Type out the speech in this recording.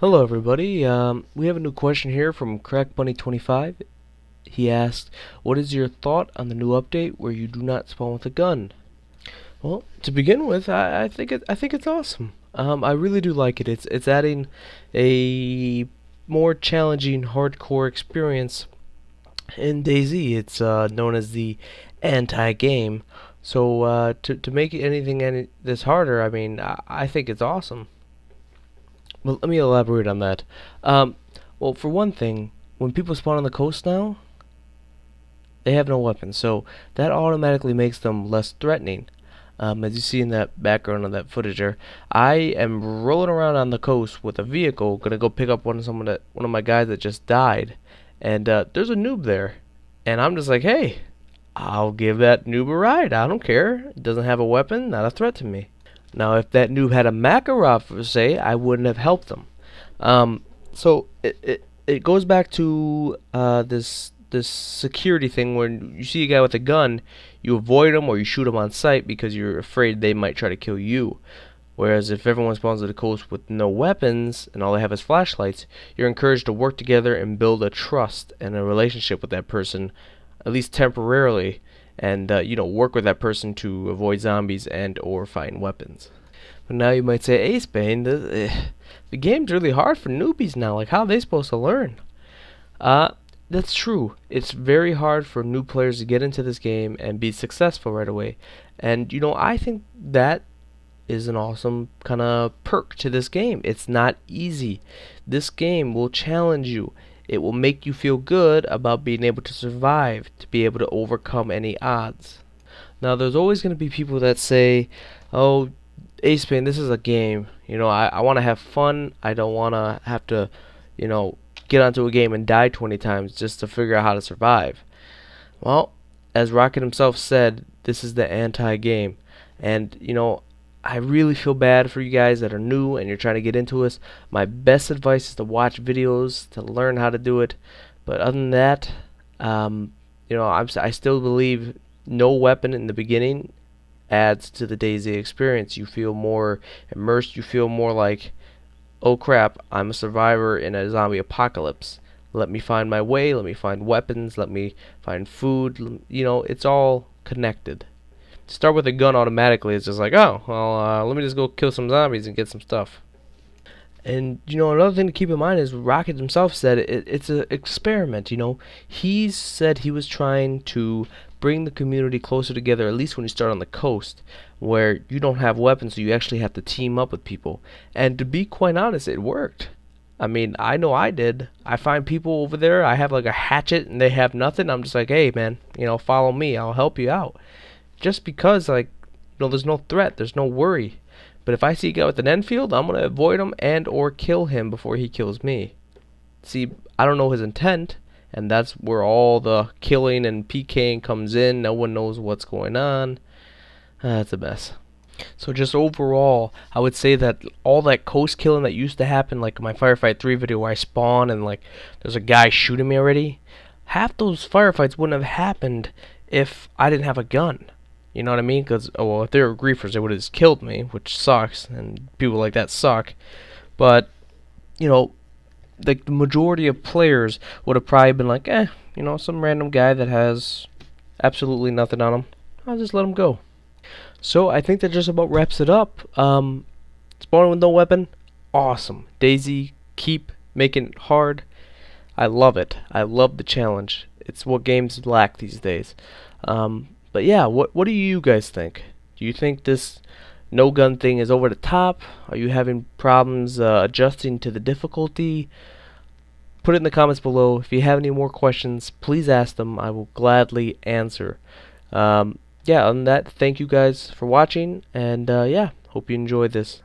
Hello everybody, we have a new question here from CrackBunny25. He asked, what is your thought on the new update where you do not spawn with a gun? Well, to begin with, I think it's awesome. I really do like it. It's adding a more challenging hardcore experience in DayZ. It's known as the anti-game. So to make anything this harder, I think it's awesome. Well, let me elaborate on that. Um, well, for one thing, when people spawn on the coast now, they have no weapons, so that automatically makes them less threatening. As you see in that background of that footage there, I am rolling around on the coast with a vehicle, gonna go pick up one of my guys that just died, and there's a noob there, and I'm just like, hey, I'll give that noob a ride. I don't care. It doesn't have a weapon, not a threat to me. Now, if that noob had a Makarov, per se, I wouldn't have helped them. So it goes back to this security thing where you see a guy with a gun, you avoid him or you shoot him on sight because you're afraid they might try to kill you. Whereas if everyone spawns at the coast with no weapons and all they have is flashlights, you're encouraged to work together and build a trust and a relationship with that person, at least temporarily, and work with that person to avoid zombies and or find weapons. But now you might say, Ace Bane, the game's really hard for newbies now. Like, how are they supposed to learn? That's true. It's very hard for new players to get into this game and be successful right away. And I think that is an awesome kind of perk to this game. It's not easy. This game will challenge you. It will make you feel good about being able to survive, to be able to overcome any odds. Now, there's always going to be people that say, oh, Ace Bane, this is a game. I want to have fun. I don't want to have to, get onto a game and die 20 times just to figure out how to survive. Well, as Rocket himself said, this is the anti-game. And, I really feel bad for you guys that are new and you're trying to get into this. My best advice is to watch videos to learn how to do it. But other than that, I still believe no weapon in the beginning adds to the DayZ experience. You feel more immersed. You feel more like, oh crap, I'm a survivor in a zombie apocalypse. Let me find my way. Let me find weapons. Let me find food. It's all connected. To start with a gun automatically, it's just like, oh, well, let me just go kill some zombies and get some stuff. And another thing to keep in mind is Rocket himself said it's an experiment. He said he was trying to bring the community closer together, at least when you start on the coast, where you don't have weapons, so you actually have to team up with people. And to be quite honest, it worked. I know I did. I find people over there, I have like a hatchet and they have nothing. I'm just like, hey man, follow me, I'll help you out. Just because, like, there's no threat, there's no worry. But if I see a guy with an Enfield, I'm going to avoid him and or kill him before he kills me. See, I don't know his intent, and that's where all the killing and PKing comes in. No one knows what's going on. It's a mess. So just overall, I would say that all that coast killing that used to happen, like my Firefight 3 video where I spawn and like there's a guy shooting me already, half those firefights wouldn't have happened if I didn't have a gun. You know what I mean? Because, if they were griefers, they would have just killed me, which sucks, and people like that suck. But, the majority of players would have probably been like, some random guy that has absolutely nothing on him. I'll just let him go. So, I think that just about wraps it up. Spawning with no weapon, awesome. DayZ, keep making it hard. I love it. I love the challenge. It's what games lack these days. But yeah, what do you guys think? Do you think this no gun thing is over the top? Are you having problems adjusting to the difficulty? Put it in the comments below. If you have any more questions, please ask them. I will gladly answer. Yeah, other than that, thank you guys for watching, and yeah, hope you enjoyed this.